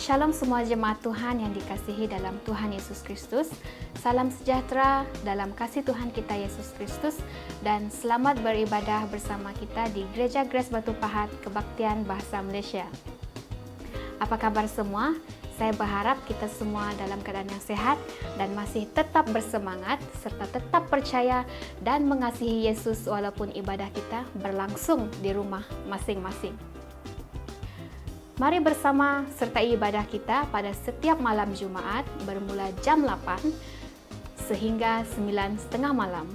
Shalom semua jemaat Tuhan yang dikasihi dalam Tuhan Yesus Kristus. Salam sejahtera dalam kasih Tuhan kita Yesus Kristus dan selamat beribadah bersama kita di Gereja Grace Batu Pahat Kebaktian Bahasa Malaysia. Apa kabar semua? Saya berharap kita semua dalam keadaan yang sehat dan masih tetap bersemangat serta tetap percaya dan mengasihi Yesus walaupun ibadah kita berlangsung di rumah masing-masing. Mari bersama sertai ibadah kita pada setiap malam Jumaat bermula jam 8 sehingga 9.30 malam.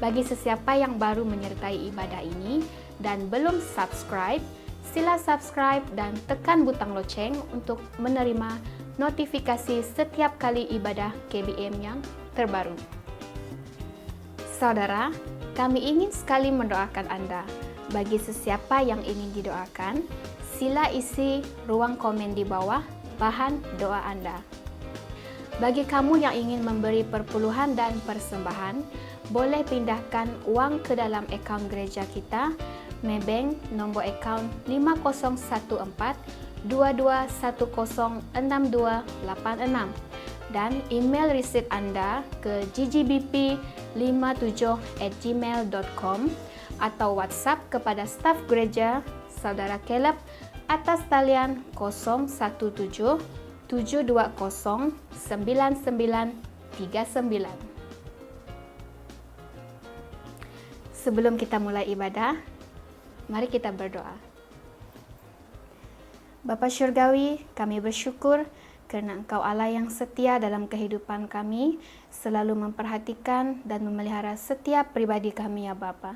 Bagi sesiapa yang baru menyertai ibadah ini dan belum subscribe, sila subscribe dan tekan butang loceng untuk menerima notifikasi setiap kali ibadah KBM yang terbaru. Saudara, kami ingin sekali mendoakan Anda. Bagi sesiapa yang ingin didoakan, sila isi ruang komen di bawah bahan doa Anda. Bagi kamu yang ingin memberi perpuluhan dan persembahan, boleh pindahkan uang ke dalam akaun gereja kita, Maybank nombor akaun 5014-22106286 dan email receipt Anda ke ggbp57@gmail.com atau WhatsApp kepada staf gereja Saudara Caleb atas talian 017 720 9939. Sebelum kita mulai ibadah, mari kita berdoa. Bapa Syurgawi, kami bersyukur kerana Engkau Allah yang setia dalam kehidupan kami, selalu memperhatikan dan memelihara setiap pribadi kami ya Bapa.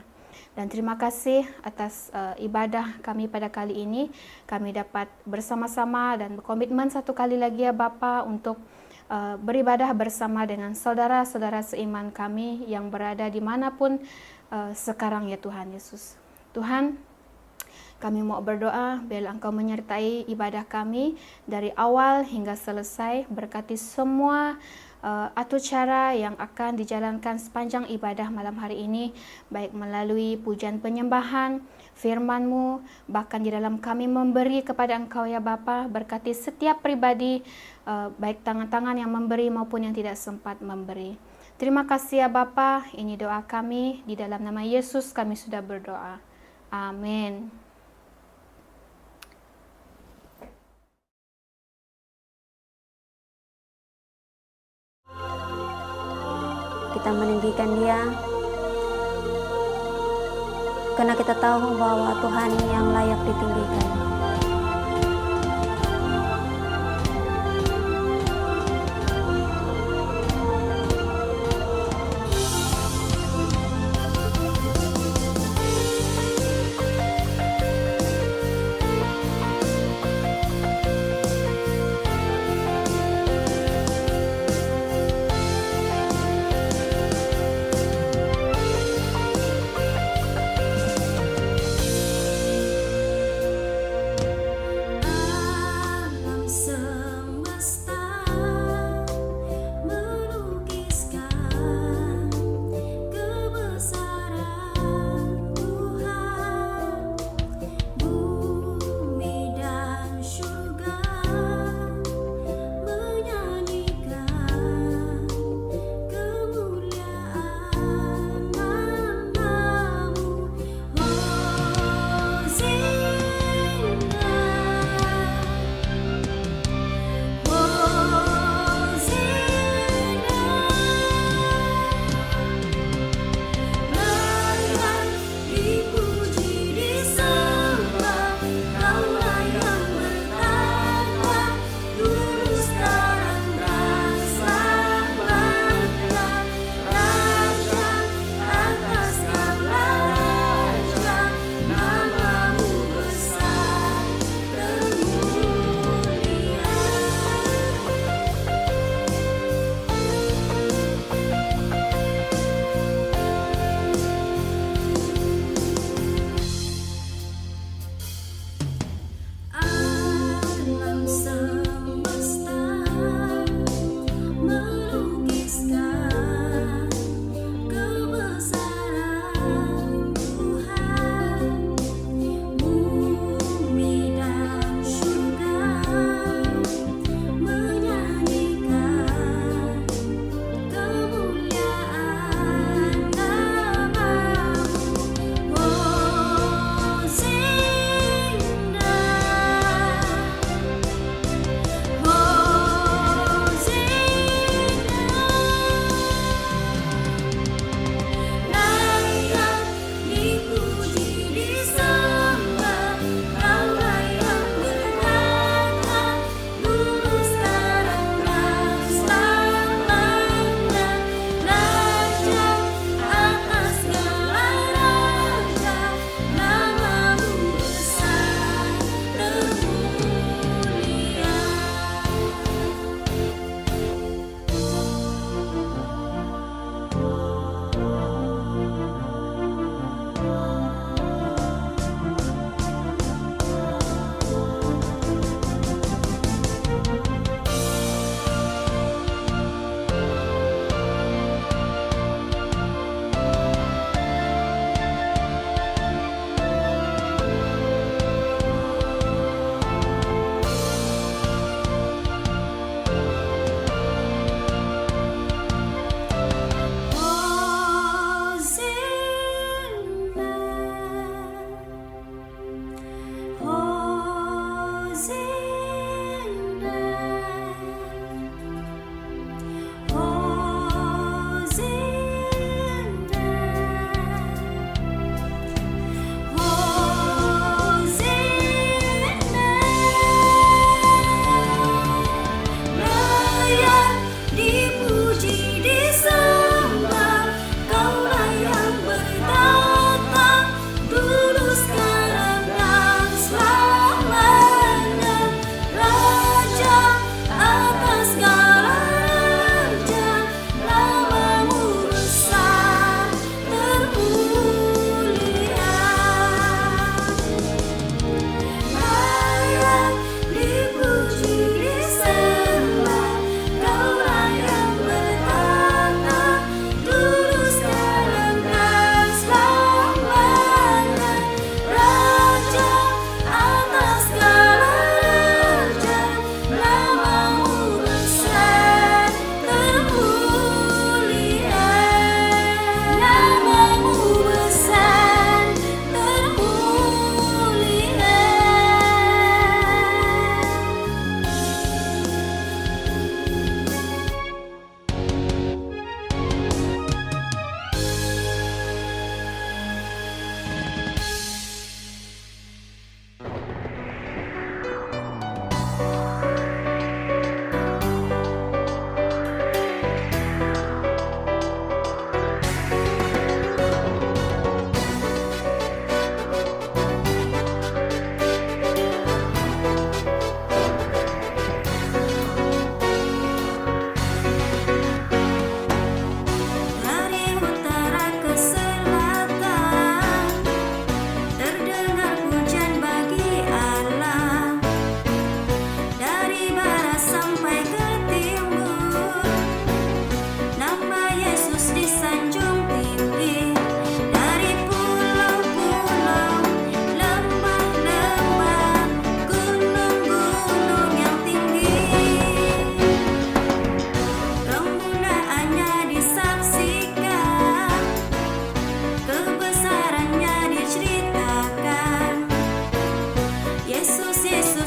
Dan terima kasih atas ibadah kami pada kali ini. Kami dapat bersama-sama dan berkomitmen satu kali lagi ya Bapa untuk beribadah bersama dengan saudara-saudara seiman kami yang berada dimanapun sekarang ya Tuhan Yesus. Tuhan, kami mau berdoa biarlah Engkau menyertai ibadah kami dari awal hingga selesai. Berkati semua atur cara yang akan dijalankan sepanjang ibadah malam hari ini, baik melalui pujian penyembahan, firman-Mu, bahkan di dalam kami memberi kepada Engkau ya Bapa. Berkati setiap pribadi, baik tangan-tangan yang memberi maupun yang tidak sempat memberi. Terima kasih ya Bapa, ini doa kami, di dalam nama Yesus kami sudah berdoa. Amin. Kita meninggikan Dia karena kita tahu bahwa Tuhan yang layak ditinggikan.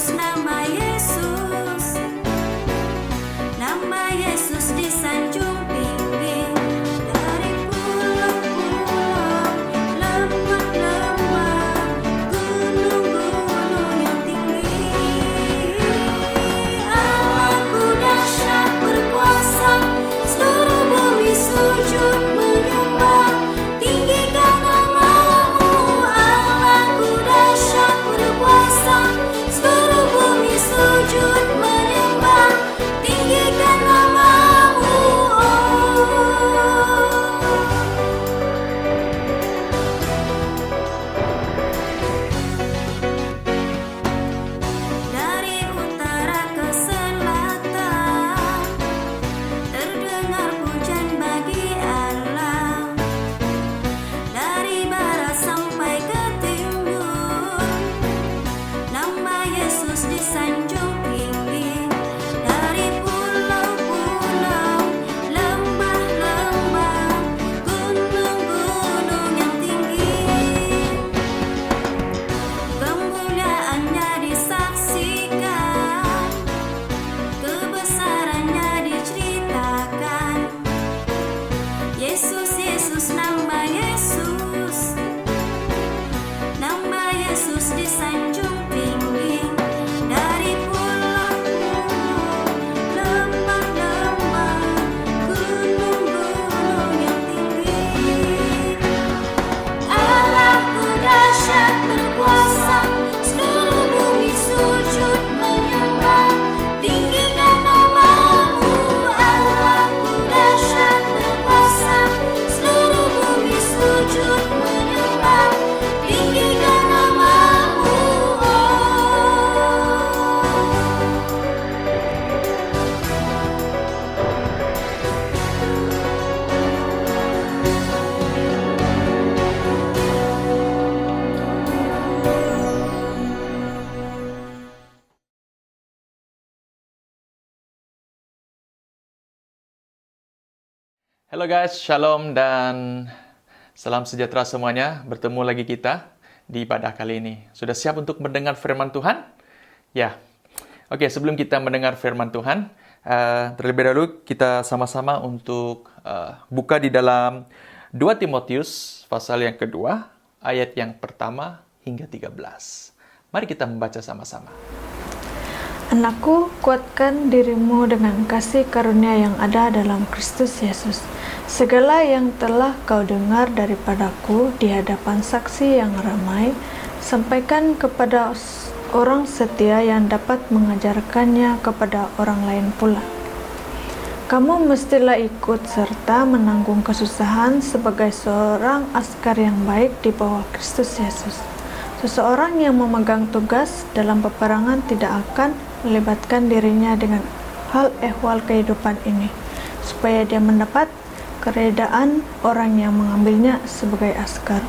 Yesus, nama Yesus, nama Yesus disanjung tinggi dari pulau-pulau, lembah-lembah, gunung-gunung yang tinggi. Allahku dahsyat berkuasa, seluruh bumi sujud menyembah, tinggikan namamu. Allahku dahsyat berkuasa, seluruh bumi sujud menyembah, tinggikan namamu. Dari utara ke selatan, terdengar pujian bagi Allah. Dari barat sampai ke timur, nama Yesus disanjung tinggi dari pulau-pulau, lembah-lembah, gunung-gunung yang tinggi. Kemuliaannya disaksikan, kebesarannya diceritakan. Yesus, Yesus, nama Yesus, nama Yesus disanjung tinggi dari pulau-pulau, lembah-lembah, gunung-gunung yang tinggi. Allahku dahsyat berkuasa, seluruh bumi sujud menyembah, tinggikan namamu. Allahku dahsyat berkuasa, seluruh bumi sujud menyembah, tinggikan namamu. Halo guys, shalom dan salam sejahtera semuanya. Bertemu lagi kita di ibadah kali ini. Sudah siap untuk mendengar firman Tuhan? Ya. Oke, sebelum kita mendengar firman Tuhan, terlebih dahulu kita sama-sama untuk buka di dalam 2 Timotius pasal yang kedua, ayat yang pertama hingga 13. Mari kita membaca sama-sama. Anakku, kuatkan dirimu dengan kasih karunia yang ada dalam Kristus Yesus. Segala yang telah kau dengar daripadaku di hadapan saksi yang ramai, sampaikan kepada orang setia yang dapat mengajarkannya kepada orang lain pula. Kamu mestilah ikut serta menanggung kesusahan sebagai seorang askar yang baik di bawah Kristus Yesus. Seseorang yang memegang tugas dalam peperangan tidak akan melibatkan dirinya dengan hal ehwal kehidupan ini, supaya dia mendapat keredaan orang yang mengambilnya sebagai askar.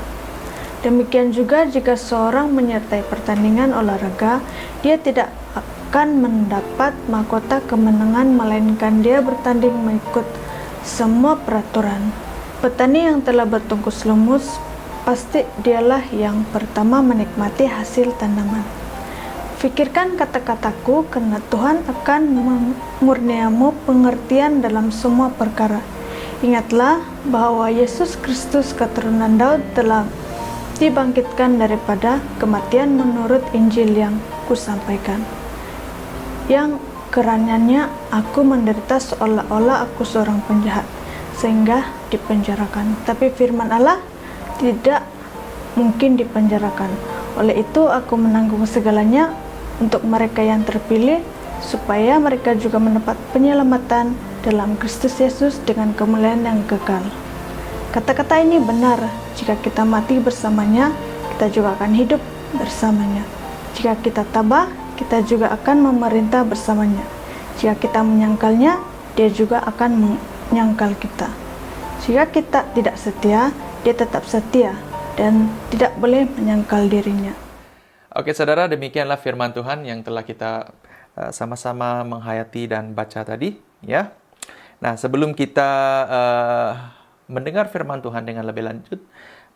Demikian juga jika seorang menyertai pertandingan olahraga, dia tidak akan mendapat mahkota kemenangan, melainkan dia bertanding mengikut semua peraturan. Petani yang telah bertungkus lumus, pasti dialah yang pertama menikmati hasil tanaman. Fikirkan kata-kataku, karena Tuhan akan memurniamu pengertian dalam semua perkara. Ingatlah bahwa Yesus Kristus keturunan Daud telah dibangkitkan daripada kematian menurut Injil yang kusampaikan, yang kerananya aku menderita seolah-olah aku seorang penjahat, sehingga dipenjarakan. Tapi firman Allah tidak mungkin dipenjarakan. Oleh itu aku menanggung segalanya untuk mereka yang terpilih, supaya mereka juga mendapat penyelamatan dalam Kristus Yesus dengan kemuliaan yang kekal. Kata-kata ini benar, jika kita mati bersamanya, kita juga akan hidup bersamanya. Jika kita tabah, kita juga akan memerintah bersamanya. Jika kita menyangkalnya, dia juga akan menyangkal kita. Jika kita tidak setia, dia tetap setia dan tidak boleh menyangkal dirinya. Oke saudara, demikianlah firman Tuhan yang telah kita sama-sama menghayati dan baca tadi, ya. Nah, sebelum kita mendengar firman Tuhan dengan lebih lanjut,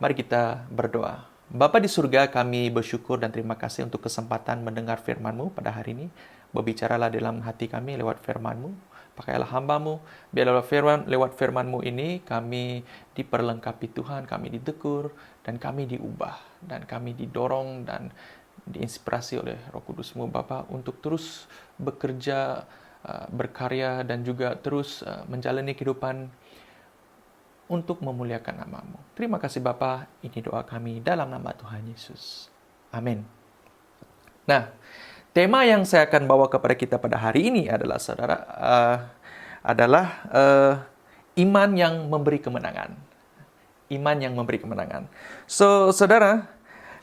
mari kita berdoa. Bapa di surga, kami bersyukur dan terima kasih untuk kesempatan mendengar firman-Mu pada hari ini. Berbicaralah dalam hati kami lewat firman-Mu. Pakailah hamba-Mu, biarlah lewat firman-Mu ini kami diperlengkapi Tuhan, kami ditegur, dan kami diubah, dan kami didorong dan diinspirasi oleh Roh Kudus-Mu Bapa untuk terus bekerja, berkarya, dan juga terus menjalani kehidupan untuk memuliakan nama-Mu. Terima kasih Bapa, ini doa kami dalam nama Tuhan Yesus. Amin. Nah, tema yang saya akan bawa kepada kita pada hari ini adalah, saudara, iman yang memberi kemenangan. Iman yang memberi kemenangan. So, saudara,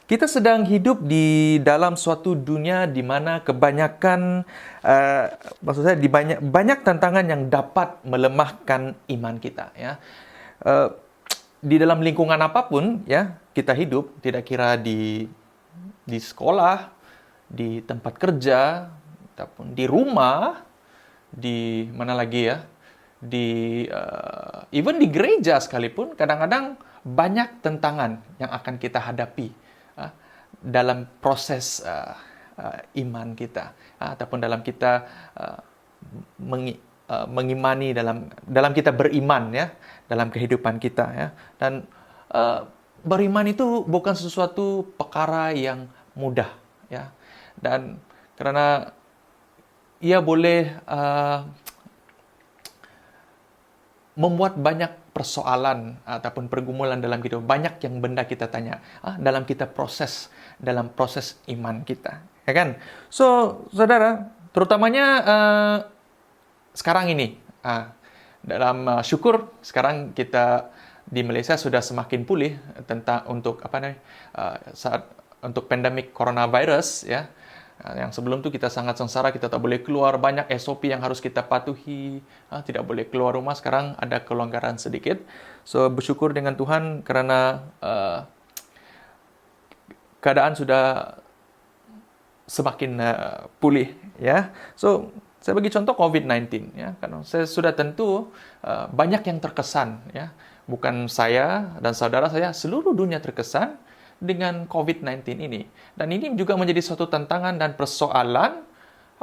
kita sedang hidup di dalam suatu dunia di mana kebanyakan, maksud saya, banyak tantangan yang dapat melemahkan iman kita. Ya, di dalam lingkungan apapun, ya, kita hidup, tidak kira di sekolah, di tempat kerja, ataupun di rumah, di mana lagi ya, even di gereja sekalipun, kadang-kadang banyak tantangan yang akan kita hadapi dalam proses iman kita, ataupun dalam kita mengimani, dalam kita beriman, ya, dalam kehidupan kita, ya. Dan beriman itu bukan sesuatu perkara yang mudah, ya. Dan karena ia boleh membuat banyak persoalan ataupun pergumulan dalam hidup. Banyak yang benda kita tanya dalam dalam proses iman kita, ya kan? So, saudara, terutamanya sekarang ini, dalam syukur sekarang kita di Malaysia sudah semakin pulih untuk pandemik coronavirus, ya. Yang sebelum itu kita sangat sengsara, kita tak boleh keluar, banyak SOP yang harus kita patuhi, tidak boleh keluar rumah. Sekarang ada kelonggaran sedikit. So, bersyukur dengan Tuhan karena keadaan sudah semakin pulih, ya. So, saya bagi contoh COVID-19, ya, karena saya sudah tentu banyak yang terkesan, ya. Bukan saya dan saudara saya, seluruh dunia terkesan dengan COVID-19 ini. Dan ini juga menjadi suatu tantangan dan persoalan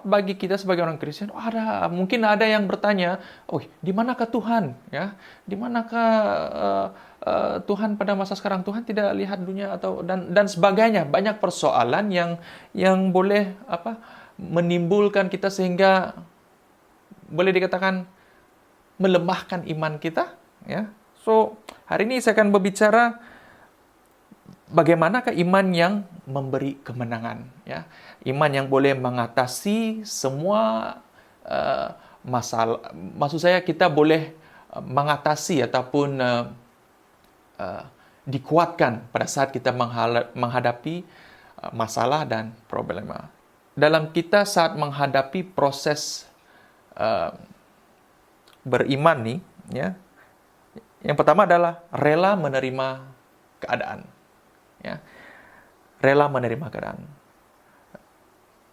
bagi kita sebagai orang Kristen. Mungkin ada yang bertanya, di manakah Tuhan? Ya, di manakah Tuhan pada masa sekarang? Tuhan tidak lihat dunia dan sebagainya. Banyak persoalan yang boleh menimbulkan kita sehingga boleh dikatakan melemahkan iman kita. Ya, so hari ini saya akan berbicara bagaimanakah iman yang memberi kemenangan, ya? Iman yang boleh mengatasi semua masalah. Maksud saya, kita boleh mengatasi ataupun dikuatkan pada saat kita menghadapi masalah dan problema. Dalam kita saat menghadapi proses beriman nih, ya, yang pertama adalah rela menerima keadaan. Ya, rela menerima keadaan.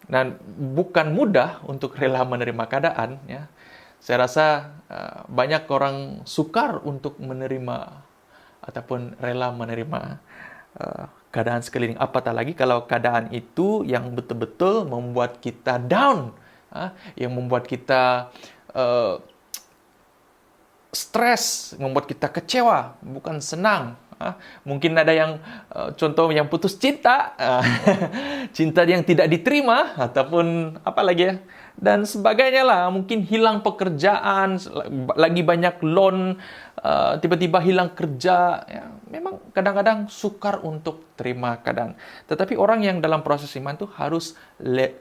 Dan bukan mudah untuk rela menerima keadaan, ya. Saya rasa banyak orang sukar untuk menerima ataupun rela menerima keadaan sekeliling. Apatah lagi kalau keadaan itu yang betul-betul membuat kita down, yang membuat kita stres, membuat kita kecewa, bukan senang. Mungkin ada yang contoh yang putus cinta, cinta yang tidak diterima, ataupun apa lagi ya, dan sebagainya lah. Mungkin hilang pekerjaan, lagi banyak loan, tiba-tiba hilang kerja. Ya, memang kadang-kadang sukar untuk terima keadaan. Tetapi orang yang dalam proses iman itu harus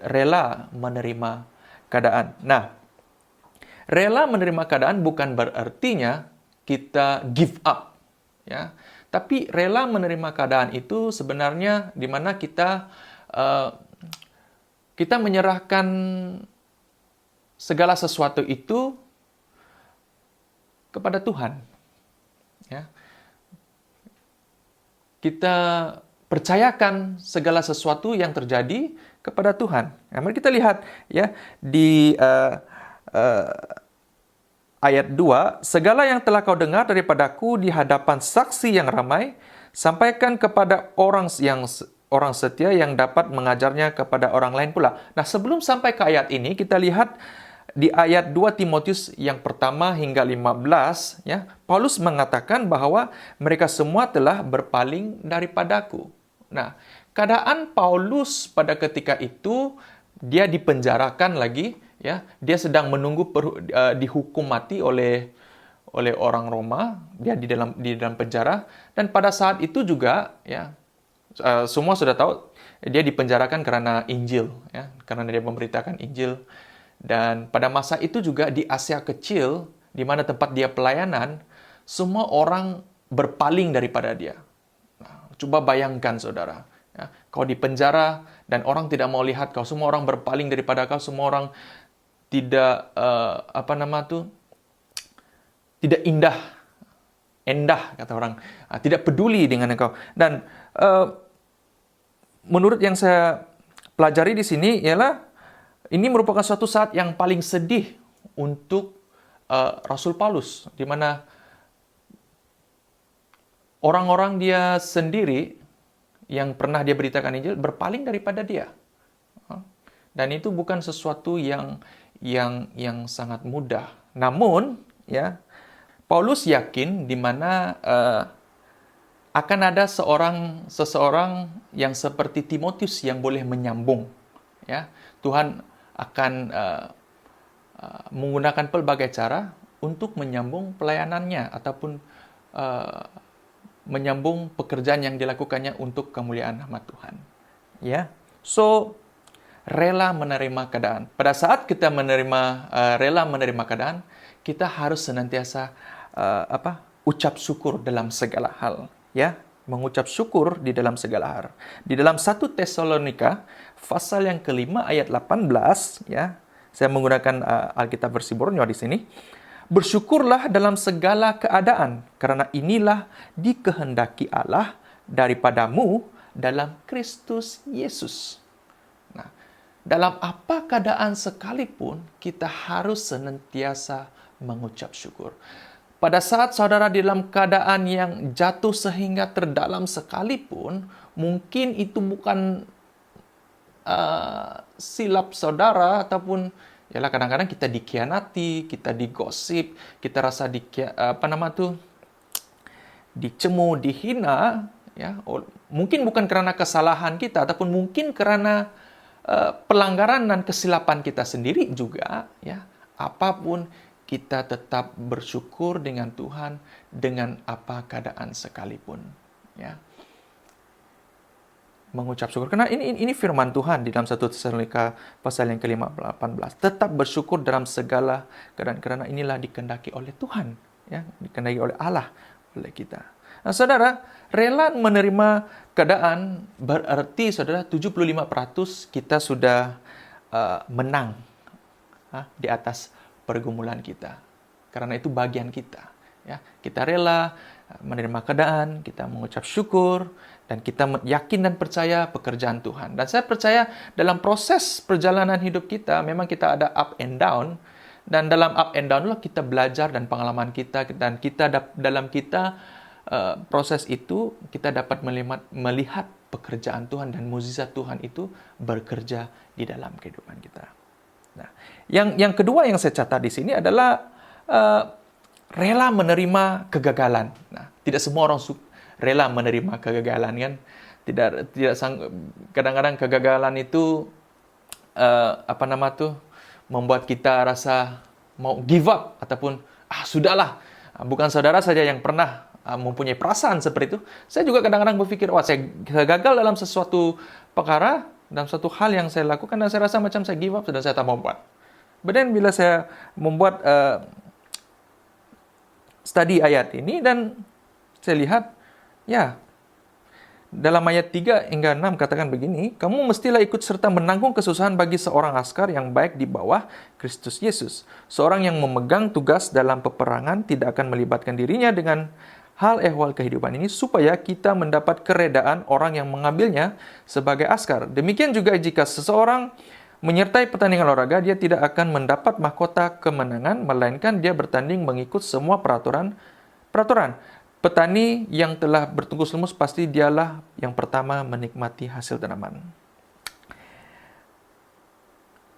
rela menerima keadaan. Nah, rela menerima keadaan bukan berartinya kita give up, ya. Tapi rela menerima keadaan itu sebenarnya di mana kita menyerahkan segala sesuatu itu kepada Tuhan. Ya. Kita percayakan segala sesuatu yang terjadi kepada Tuhan. Nah, mari kita lihat ya di ayat 2, segala yang telah kau dengar daripadaku di hadapan saksi yang ramai, Sampaikan kepada orang setia yang dapat mengajarnya kepada orang lain pula. Nah, sebelum sampai ke ayat ini, kita lihat di ayat 2 Timotius yang pertama hingga 15, ya, Paulus mengatakan bahwa mereka semua telah berpaling daripadaku. Nah, keadaan Paulus pada ketika itu, dia dipenjarakan lagi, ya, dia sedang menunggu dihukum mati oleh orang Roma, dia di dalam penjara, dan pada saat itu juga, ya, semua sudah tahu dia dipenjarakan karena Injil, ya, karena dia memberitakan Injil. Dan pada masa itu juga di Asia Kecil, di mana tempat dia pelayanan, semua orang berpaling daripada dia. Nah, coba bayangkan saudara, ya, kau di penjara dan orang tidak mau lihat kau, semua orang berpaling daripada kau, semua orang tidak tidak endah kata orang, tidak peduli dengan engkau. Dan menurut yang saya pelajari di sini ialah ini merupakan suatu saat yang paling sedih untuk Rasul Paulus, di mana orang-orang dia sendiri yang pernah dia beritakan Injil berpaling daripada dia. Dan itu bukan sesuatu yang sangat mudah. Namun, ya, Paulus yakin di mana akan ada seseorang yang seperti Timotius yang boleh menyambung. Ya, Tuhan akan menggunakan pelbagai cara untuk menyambung pelayanannya ataupun menyambung pekerjaan yang dilakukannya untuk kemuliaan nama Tuhan. Ya, so rela menerima keadaan. Pada saat kita rela menerima keadaan, kita harus senantiasa ucap syukur dalam segala hal. Ya, mengucap syukur di dalam segala hal. Di dalam 1 Tesalonika pasal yang kelima ayat 18, ya, saya menggunakan Alkitab versi Borneo di sini. Bersyukurlah dalam segala keadaan, karena inilah dikehendaki Allah daripadamu dalam Kristus Yesus. Nah, dalam apa keadaan sekalipun, kita harus senantiasa mengucap syukur. Pada saat saudara di dalam keadaan yang jatuh sehingga terdalam sekalipun, mungkin itu bukan silap saudara ataupun yalah kadang-kadang kita dikhianati, kita digosip, kita rasa dicemu, dihina, ya. Mungkin bukan karena kesalahan kita ataupun mungkin karena pelanggaran dan kesilapan kita sendiri juga, ya. Apapun kita tetap bersyukur dengan Tuhan dengan apa keadaan sekalipun, ya. Mengucap syukur. Karena ini firman Tuhan di dalam 1 Tesalonika pasal yang ke-18. Tetap bersyukur dalam segala keadaan, karena inilah dikehendaki oleh Tuhan, ya, dikehendaki oleh Allah oleh kita. Nah, saudara, rela menerima keadaan berarti saudara 75% kita sudah menang di atas pergumulan kita. Karena itu bagian kita, ya. Kita rela menerima keadaan, kita mengucap syukur, dan kita yakin dan percaya pekerjaan Tuhan. Dan saya percaya dalam proses perjalanan hidup kita, memang kita ada up and down. Dan dalam up and down lah kita belajar dan pengalaman kita. Dan dalam proses itu, kita dapat melihat pekerjaan Tuhan dan mukjizat Tuhan itu bekerja di dalam kehidupan kita. Nah, yang kedua yang saya catat di sini adalah rela menerima kegagalan. Nah, tidak semua orang rela menerima kegagalan, kan? Tidak kadang-kadang kegagalan itu membuat kita rasa mau give up ataupun sudahlah. Bukan saudara saja yang pernah mempunyai perasaan seperti itu. Saya juga kadang-kadang berpikir, saya gagal dalam sesuatu perkara, dalam suatu hal yang saya lakukan dan saya rasa macam saya give up, sudah saya tak mau buat. Kemudian bila saya membuat studi ayat ini dan saya lihat, ya, dalam ayat 3 hingga 6 katakan begini, kamu mestilah ikut serta menanggung kesusahan bagi seorang askar yang baik di bawah Kristus Yesus. Seorang yang memegang tugas dalam peperangan tidak akan melibatkan dirinya dengan hal ehwal kehidupan ini supaya kita mendapat keredaan orang yang mengambilnya sebagai askar. Demikian juga jika seseorang menyertai pertandingan olahraga, dia tidak akan mendapat mahkota kemenangan, melainkan dia bertanding mengikut semua peraturan. petani yang telah bertungkus-lumus pasti dialah yang pertama menikmati hasil tanaman.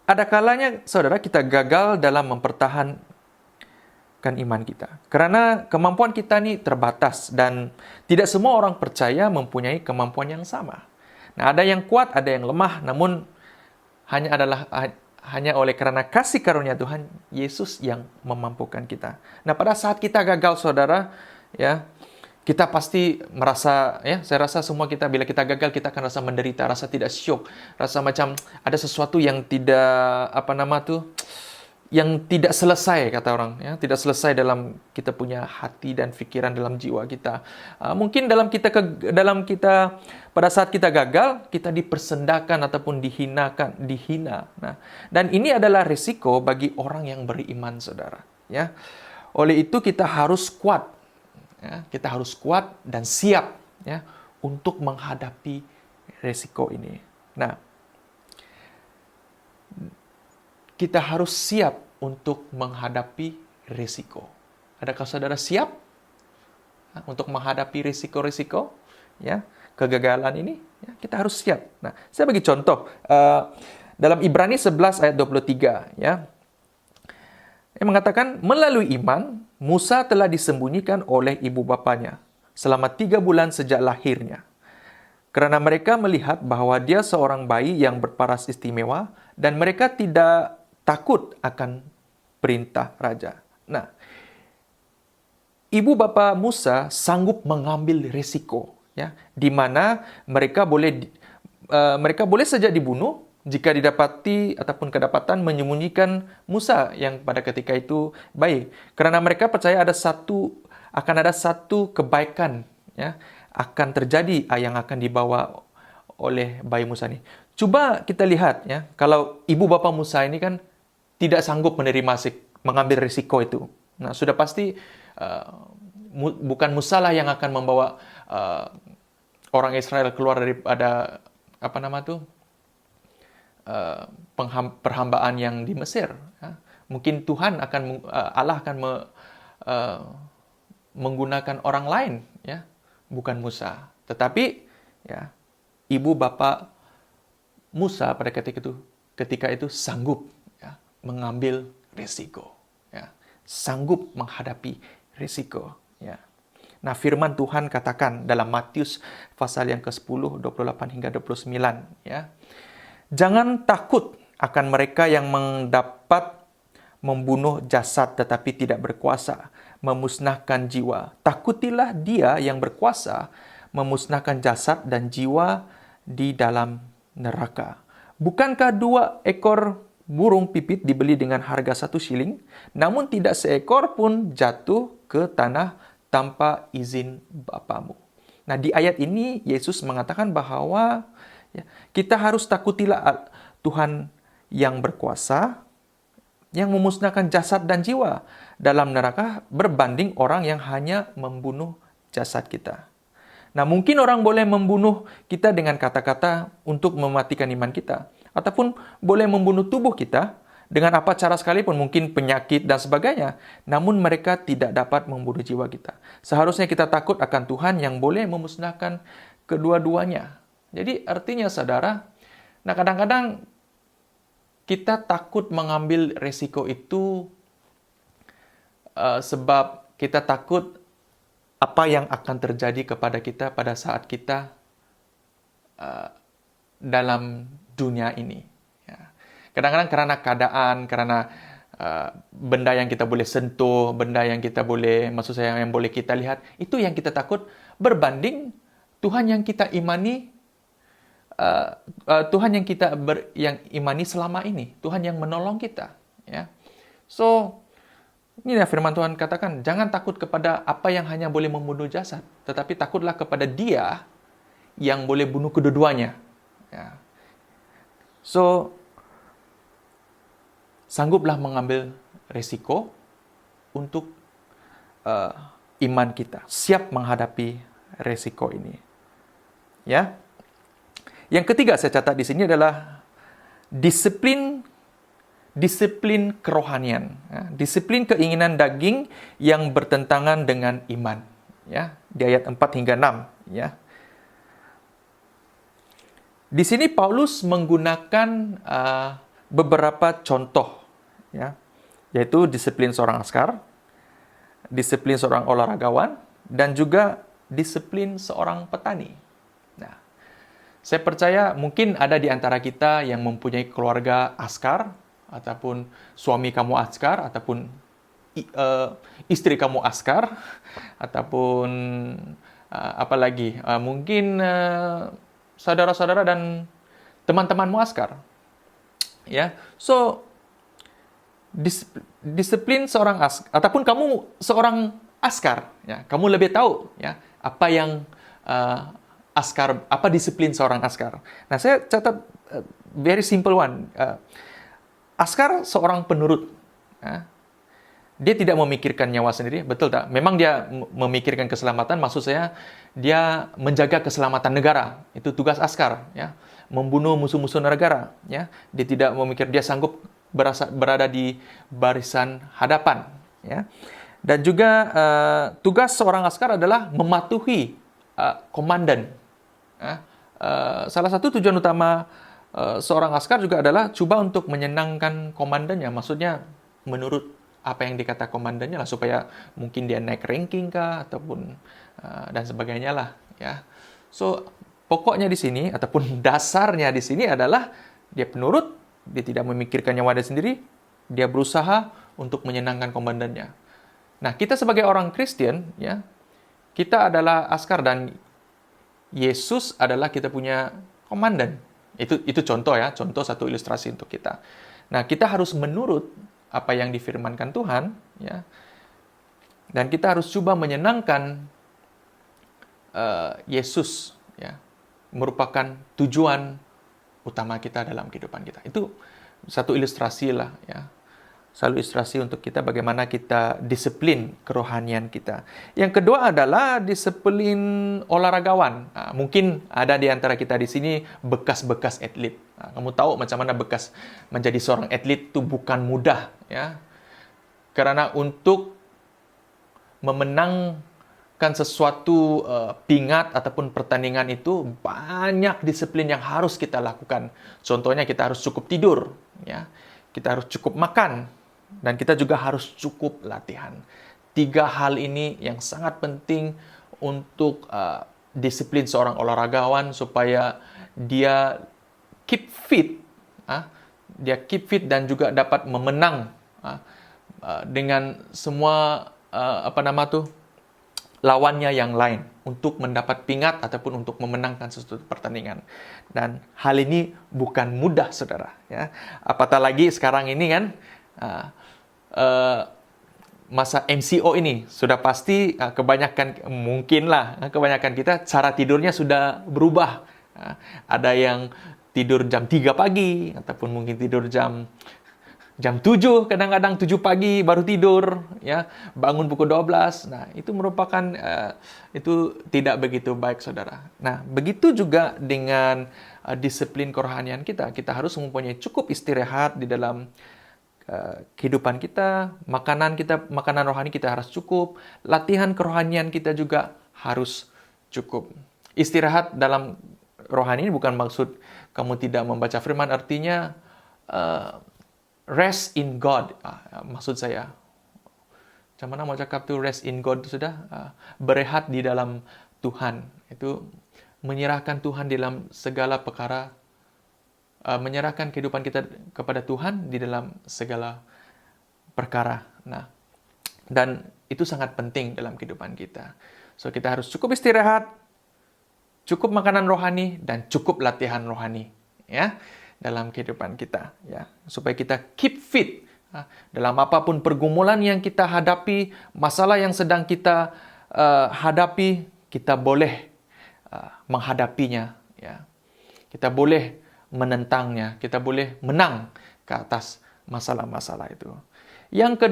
Ada kalanya, saudara, kita gagal dalam mempertahankan iman kita. Karena kemampuan kita ini terbatas dan tidak semua orang percaya mempunyai kemampuan yang sama. Nah, ada yang kuat, ada yang lemah, namun hanya oleh karena kasih karunia Tuhan Yesus yang memampukan kita. Nah, pada saat kita gagal, saudara, ya, kita pasti merasa, ya, saya rasa semua kita bila kita gagal kita akan rasa menderita, rasa tidak syok, rasa macam ada sesuatu yang tidak yang tidak selesai, kata orang, ya, tidak selesai dalam kita punya hati dan pikiran dalam jiwa kita. Mungkin dalam kita pada saat kita gagal, kita dipersendakan ataupun dihina. Nah, dan ini adalah risiko bagi orang yang beriman, saudara. Ya, oleh itu kita harus kuat. Ya, kita harus kuat dan siap, ya, untuk menghadapi risiko ini. Nah, kita harus siap untuk menghadapi risiko. Adakah saudara siap untuk menghadapi risiko-risiko, ya, kegagalan ini? Ya, kita harus siap. Nah, saya bagi contoh dalam Ibrani 11 ayat 23, ya. Yang mengatakan, melalui iman, Musa telah disembunyikan oleh ibu bapanya selama 3 bulan sejak lahirnya. Karena mereka melihat bahwa dia seorang bayi yang berparas istimewa dan mereka tidak takut akan perintah raja. Nah, ibu bapa Musa sanggup mengambil risiko, ya, di mana mereka boleh saja dibunuh jika didapati ataupun kedapatan menyembunyikan Musa yang pada ketika itu baik. Karena mereka percaya akan ada satu kebaikan, ya, akan terjadi yang akan dibawa oleh bayi Musa ini. Coba kita lihat, ya, kalau ibu bapa Musa ini kan tidak sanggup mengambil risiko itu. Nah, sudah pasti bukan Musa lah yang akan membawa orang Israel keluar daripada perhambaan yang di Mesir. Ya. Mungkin Allah akan menggunakan orang lain, ya, bukan Musa. Tetapi, ya, ibu bapa Musa pada ketika itu sanggup, ya, mengambil risiko, ya, sanggup menghadapi risiko, ya. Nah, firman Tuhan katakan dalam Matius pasal yang ke-10 28 hingga 29, ya. Jangan takut akan mereka yang mendapat membunuh jasad tetapi tidak berkuasa memusnahkan jiwa. Takutilah dia yang berkuasa memusnahkan jasad dan jiwa di dalam neraka. Bukankah 2 ekor burung pipit dibeli dengan harga 1 shilling, namun tidak seekor pun jatuh ke tanah tanpa izin Bapamu. Nah, di ayat ini Yesus mengatakan bahwa, ya, kita harus takutilah Tuhan yang berkuasa, yang memusnahkan jasad dan jiwa dalam neraka berbanding orang yang hanya membunuh jasad kita. Nah, mungkin orang boleh membunuh kita dengan kata-kata untuk mematikan iman kita, ataupun boleh membunuh tubuh kita dengan apa cara sekalipun, mungkin penyakit dan sebagainya. Namun mereka tidak dapat membunuh jiwa kita. Seharusnya kita takut akan Tuhan yang boleh memusnahkan kedua-duanya. Jadi artinya, saudara, nah kadang-kadang kita takut mengambil resiko itu sebab kita takut apa yang akan terjadi kepada kita pada saat kita dalam dunia ini. Ya. Kadang-kadang karena keadaan, karena benda yang kita boleh sentuh, benda yang kita boleh, maksud saya yang boleh kita lihat, itu yang kita takut berbanding Tuhan yang kita imani. Tuhan yang kita yang imani selama ini, Tuhan yang menolong kita, ya. So, ini ya firman Tuhan katakan, jangan takut kepada apa yang hanya boleh membunuh jasad, tetapi takutlah kepada Dia yang boleh bunuh kedua-duanya. Ya. So, sangguplah mengambil resiko untuk iman kita, siap menghadapi resiko ini. Ya. Yang ketiga saya catat di sini adalah disiplin kerohanian, ya. Disiplin keinginan daging yang bertentangan dengan iman. ya, di ayat 4 hingga 6, ya. Di sini Paulus menggunakan beberapa contoh, ya, yaitu disiplin seorang askar, disiplin seorang olahragawan, dan juga disiplin seorang petani. Nah, saya percaya mungkin ada di antara kita yang mempunyai keluarga askar, ataupun suami kamu askar, ataupun istri kamu askar, ataupun apalagi mungkin saudara-saudara dan teman-temanmu askar. Ya, so disiplin seorang askar, ataupun kamu seorang askar, ya, kamu lebih tahu, ya, apa yang askar, apa disiplin seorang askar. Nah, saya catat very simple one. Askar seorang penurut. Ya. Dia tidak memikirkan nyawa sendiri, betul tak? Memang dia memikirkan keselamatan, maksud saya dia menjaga keselamatan negara. Itu tugas askar, ya. Membunuh musuh-musuh negara, ya. Dia tidak memikir, dia sanggup berada di barisan hadapan, ya. Dan juga tugas seorang askar adalah mematuhi komandan. Salah satu tujuan utama seorang askar juga adalah coba untuk menyenangkan komandannya, maksudnya menurut apa yang dikata komandannya lah, supaya mungkin dia naik ranking kah, ataupun dan sebagainya lah, ya. So, pokoknya di sini, ataupun dasarnya di sini adalah dia penurut, dia tidak memikirkan nyawa dia sendiri, dia berusaha untuk menyenangkan komandannya. Nah, kita sebagai orang Kristen, ya, kita adalah askar dan Yesus adalah kita punya komandan. Itu contoh, ya, contoh satu ilustrasi untuk kita. Nah, kita harus menurut apa yang difirmankan Tuhan, ya, dan kita harus coba menyenangkan Yesus, ya, merupakan tujuan utama kita dalam kehidupan kita. Itu satu ilustrasi lah, ya, satu ilustrasi untuk kita bagaimana kita disiplin kerohanian kita. Yang kedua adalah disiplin olahragawan. Mungkin ada di antara kita di sini bekas-bekas atlet. Kamu tahu macam mana bekas menjadi seorang atlet itu bukan mudah, ya. Karena untuk memenangkan sesuatu pingat ataupun pertandingan itu banyak disiplin yang harus kita lakukan. Contohnya kita harus cukup tidur, ya. Kita harus cukup makan, dan kita juga harus cukup latihan. 3 hal ini yang sangat penting untuk disiplin seorang olahragawan supaya dia keep fit, dia keep fit dan juga dapat memenang dengan semua lawannya yang lain untuk mendapat pingat ataupun untuk memenangkan sesuatu pertandingan. Dan hal ini bukan mudah, saudara, ya. Apatah lagi sekarang ini kan masa MCO ini sudah pasti kebanyakan kita cara tidurnya sudah berubah. Ada yang tidur jam 3 pagi, ataupun mungkin tidur jam 7, kadang-kadang 7 pagi baru tidur, ya, bangun pukul 12. Nah, itu merupakan itu tidak begitu baik, saudara. Nah, begitu juga dengan disiplin kerohanian kita. Kita harus mempunyai cukup istirahat di dalam kehidupan kita, makanan rohani kita harus cukup, latihan kerohanian kita juga harus cukup. Istirahat dalam rohani ini bukan maksud kamu tidak membaca firman, artinya rest in God. Maksud saya, macam mana mau cakap tuh rest in God itu sudah berehat di dalam Tuhan. Itu menyerahkan Tuhan dalam segala perkara, menyerahkan kehidupan kita kepada Tuhan di dalam segala perkara. Nah, dan itu sangat penting dalam kehidupan kita. So, kita harus cukup istirahat, cukup makanan rohani, dan cukup latihan rohani, ya, dalam kehidupan kita, ya, supaya kita keep fit dalam apapun pergumulan yang kita hadapi, masalah yang sedang kita hadapi, kita boleh menghadapinya, ya. Kita boleh menentangnya, kita boleh menang ke atas masalah-masalah itu. Yang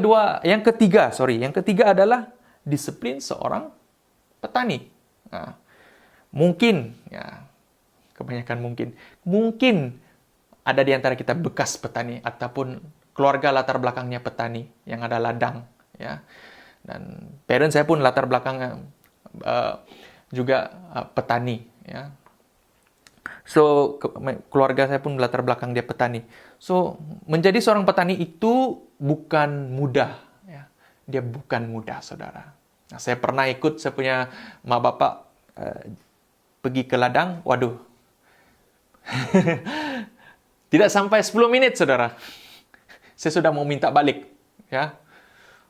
ketiga adalah disiplin seorang petani. Nah, mungkin, ya, kebanyakan mungkin ada di antara kita bekas petani ataupun keluarga latar belakangnya petani yang ada ladang, ya. Dan parents saya pun latar belakangnya juga petani, ya. So, keluarga saya pun latar belakang dia petani. So, menjadi seorang petani itu bukan mudah, ya. Dia bukan mudah, saudara. Nah, saya pernah ikut, saya punya mak bapak pergi ke ladang, waduh. Tidak sampai 10 menit, saudara. Saya sudah mau minta balik, ya.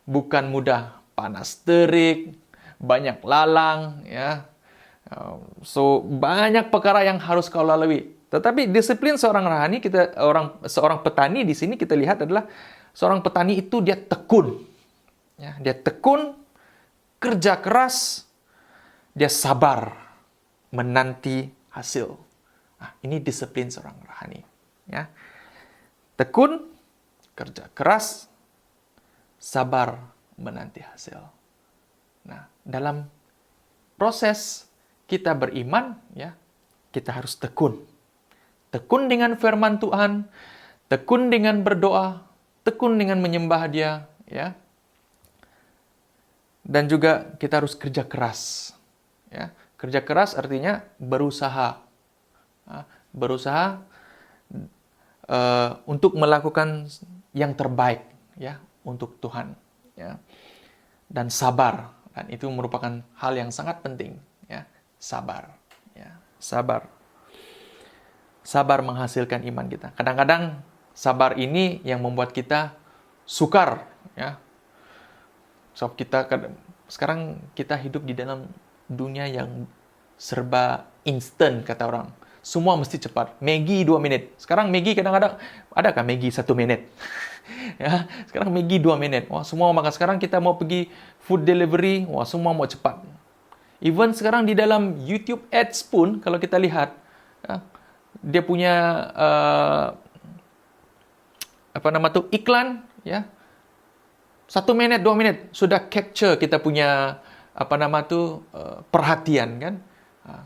Bukan mudah, panas terik, banyak lalang, ya. So, banyak perkara yang harus kau lalui. Tetapi disiplin seorang rohani, seorang petani di sini kita lihat adalah seorang petani itu dia tekun. Ya, dia tekun, kerja keras, dia sabar menanti hasil. Nah, ini disiplin seorang rohani. Ya. Tekun, kerja keras, sabar menanti hasil. Nah, dalam proses kita beriman, ya, kita harus tekun. Tekun dengan firman Tuhan, tekun dengan berdoa, tekun dengan menyembah Dia, ya. Dan juga kita harus kerja keras, ya. Kerja keras artinya berusaha, berusaha untuk melakukan yang terbaik, ya, untuk Tuhan, ya. Dan sabar, dan itu merupakan hal yang sangat penting, ya. Sabar, ya. Sabar. Sabar menghasilkan iman kita. Kadang-kadang sabar ini yang membuat kita sukar, ya. So, sekarang kita hidup di dalam dunia yang serba instan, kata orang. Semua mesti cepat. Maggi 2 menit. Sekarang Maggi kadang-kadang, adakah Maggi 1 menit? Ya, sekarang Maggi 2 menit. Wah, semua makan. Sekarang kita mau pergi food delivery, wah, semua mau cepat. Even sekarang di dalam YouTube Ads pun, kalau kita lihat, ya, dia punya iklan, ya, 1 menit, 2 menit sudah capture kita punya perhatian, kan?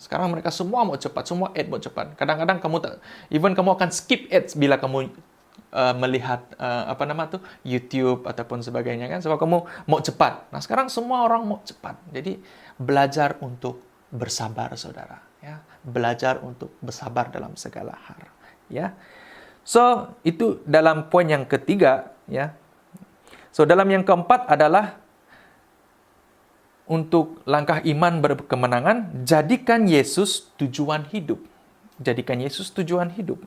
Sekarang mereka semua mau cepat, semua ad mau cepat. Kadang-kadang kamu akan skip ads bila kamu melihat YouTube ataupun sebagainya, kan, sebab kamu mau cepat. Nah, sekarang semua orang mau cepat. Jadi belajar untuk bersabar, saudara, ya. Belajar untuk bersabar dalam segala hal, ya. So, itu dalam poin yang ketiga, ya. So, dalam yang keempat adalah untuk langkah iman berkemenangan, jadikan Yesus tujuan hidup. Jadikan Yesus tujuan hidup.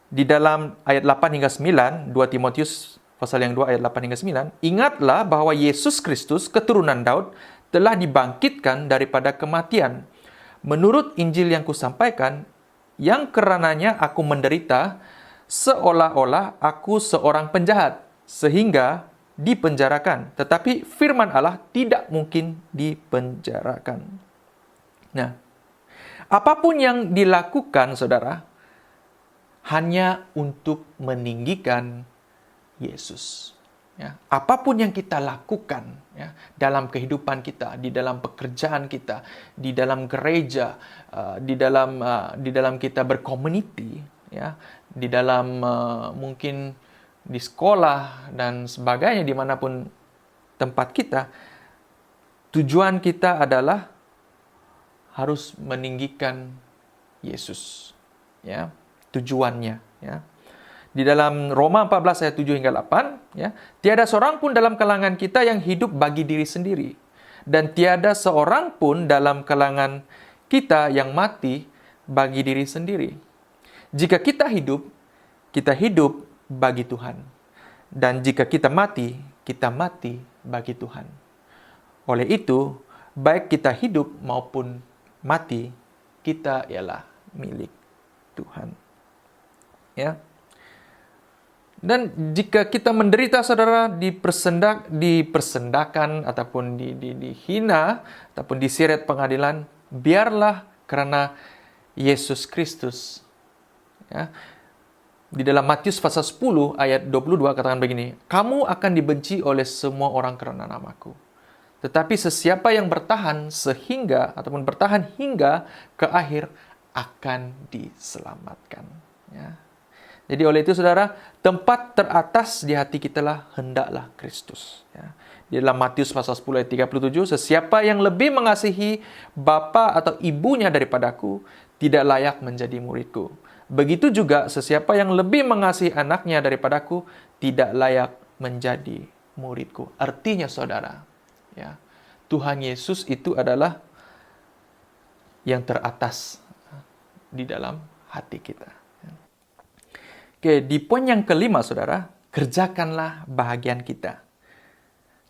Di dalam ayat 8 hingga 9, 2 Timotius pasal yang 2 ayat 8 hingga 9, ingatlah bahwa Yesus Kristus, keturunan Daud, telah dibangkitkan daripada kematian. Menurut Injil yang kusampaikan, yang kerananya aku menderita, seolah-olah aku seorang penjahat, sehingga dipenjarakan. Tetapi firman Allah tidak mungkin dipenjarakan. Nah, apapun yang dilakukan, saudara, hanya untuk meninggikan Yesus. Ya, apapun yang kita lakukan, ya, dalam kehidupan kita, di dalam pekerjaan kita, di dalam gereja, di dalam kita berkomuniti, ya, di dalam mungkin di sekolah dan sebagainya, dimanapun tempat kita, tujuan kita adalah harus meninggikan Yesus, ya, tujuannya, ya. Di dalam Roma 14 ayat 7 hingga 8, ya, tiada seorang pun dalam kalangan kita yang hidup bagi diri sendiri, dan tiada seorang pun dalam kalangan kita yang mati bagi diri sendiri. Jika kita hidup bagi Tuhan. Dan jika kita mati bagi Tuhan. Oleh itu, baik kita hidup maupun mati, kita ialah milik Tuhan. Ya. Dan jika kita menderita, saudara, dipersendakan ataupun dihina ataupun diseret pengadilan, biarlah karena Yesus Kristus. Ya. Di dalam Matius pasal 10 ayat 22 katakan begini, kamu akan dibenci oleh semua orang karena namaku. Tetapi sesiapa yang bertahan hingga ke akhir akan diselamatkan. Ya. Jadi oleh itu saudara, tempat teratas di hati kita lah hendaklah Kristus. Ya. Di dalam Matius pasal 10 ayat 37, sesiapa yang lebih mengasihi bapa atau ibunya daripadaku, tidak layak menjadi muridku. Begitu juga sesiapa yang lebih mengasihi anaknya daripadaku, tidak layak menjadi muridku. Artinya saudara, ya, Tuhan Yesus itu adalah yang teratas di dalam hati kita. Oke, di poin yang kelima, saudara, kerjakanlah bahagian kita.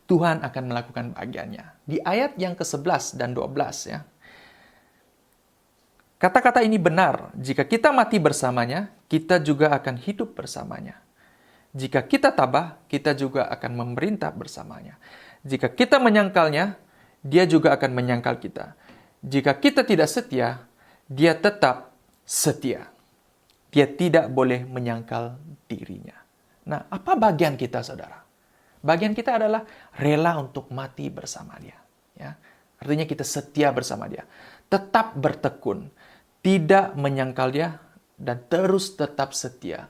Tuhan akan melakukan bahagiannya. Di ayat yang ke-11 dan 12, ya. Kata-kata ini benar, jika kita mati bersamanya, kita juga akan hidup bersamanya. Jika kita tabah, kita juga akan memerintah bersamanya. Jika kita menyangkalnya, dia juga akan menyangkal kita. Jika kita tidak setia, dia tetap setia. Dia tidak boleh menyangkal dirinya. Nah, apa bagian kita, saudara? Bagian kita adalah rela untuk mati bersama dia. Ya. Artinya kita setia bersama dia. Tetap bertekun. Tidak menyangkal dia. Dan terus tetap setia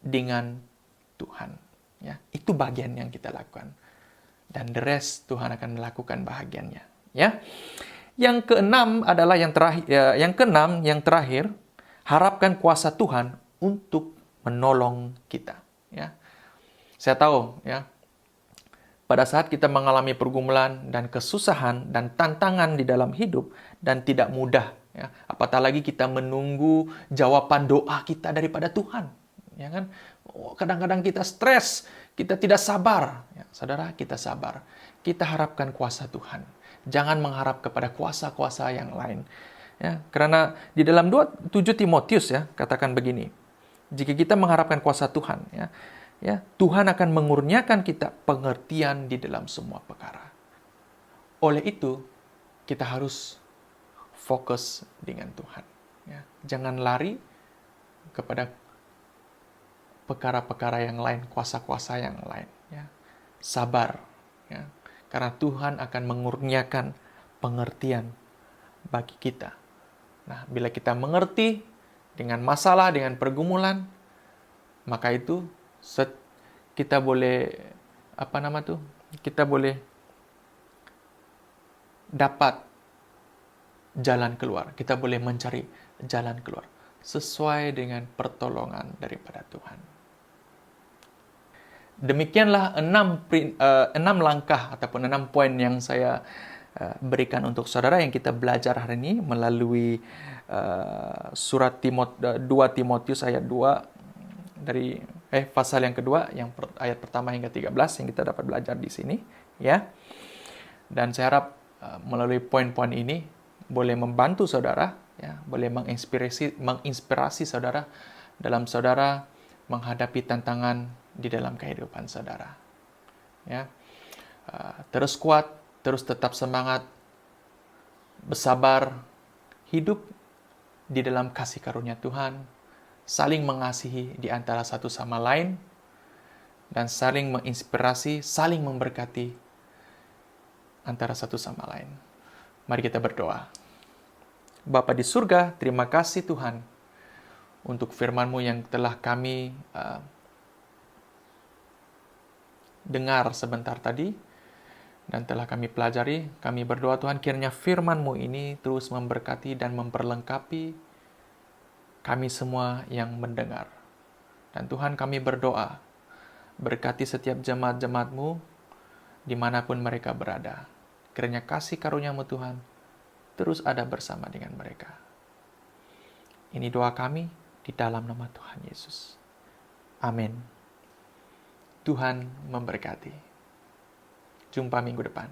dengan Tuhan. Ya. Itu bagian yang kita lakukan. Dan the rest Tuhan akan melakukan bahagiannya. Ya. Yang keenam adalah yang terakhir, harapkan kuasa Tuhan untuk menolong kita. Ya, saya tahu, ya, pada saat kita mengalami pergumulan dan kesusahan dan tantangan di dalam hidup dan tidak mudah, ya, apatah lagi kita menunggu jawaban doa kita daripada Tuhan, ya kan? Kadang-kadang kita stres, kita tidak sabar, ya, saudara, kita sabar. Kita harapkan kuasa Tuhan. Jangan mengharap kepada kuasa-kuasa yang lain. Ya, karena di dalam 7 Timotius, ya, katakan begini, jika kita mengharapkan kuasa Tuhan, ya, Tuhan akan mengurniakan kita pengertian di dalam semua perkara. Oleh itu, kita harus fokus dengan Tuhan. Ya. Jangan lari kepada perkara-perkara yang lain, kuasa-kuasa yang lain. Ya. Sabar, ya, karena Tuhan akan mengurniakan pengertian bagi kita. Nah, bila kita mengerti dengan masalah, dengan pergumulan, maka itu kita boleh kita boleh dapat jalan keluar. Kita boleh mencari jalan keluar sesuai dengan pertolongan daripada Tuhan. Demikianlah 6 langkah ataupun 6 poin yang saya berikan untuk saudara yang kita belajar hari ini melalui surat 2 Timotius ayat 2 dari pasal yang kedua, ayat pertama hingga 13 yang kita dapat belajar di sini, ya. Dan saya harap melalui poin-poin ini boleh membantu saudara, ya, boleh menginspirasi saudara dalam saudara menghadapi tantangan di dalam kehidupan saudara. Ya. Terus kuat, terus tetap semangat, bersabar, hidup di dalam kasih karunia Tuhan, saling mengasihi di antara satu sama lain, dan saling menginspirasi, saling memberkati antara satu sama lain. Mari kita berdoa. Bapa di surga, terima kasih Tuhan untuk firman-Mu yang telah kami dengar sebentar tadi, dan telah kami pelajari. Kami berdoa Tuhan, kiranya firman-Mu ini terus memberkati dan memperlengkapi kami semua yang mendengar. Dan Tuhan, kami berdoa, berkati setiap jemaat-jemaat-Mu dimanapun mereka berada. Kiranya kasih karunia-Mu Tuhan terus ada bersama dengan mereka. Ini doa kami di dalam nama Tuhan Yesus. Amin. Tuhan memberkati. Jumpa minggu depan.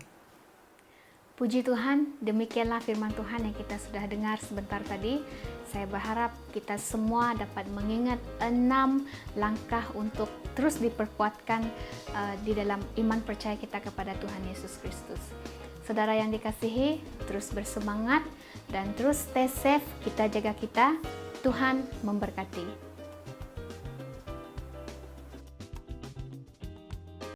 Puji Tuhan, demikianlah firman Tuhan yang kita sudah dengar sebentar tadi. Saya berharap kita semua dapat mengingat 6 langkah untuk terus diperkuatkan di dalam iman percaya kita kepada Tuhan Yesus Kristus. Saudara yang dikasihi, terus bersemangat dan terus stay safe, kita jaga kita. Tuhan memberkati.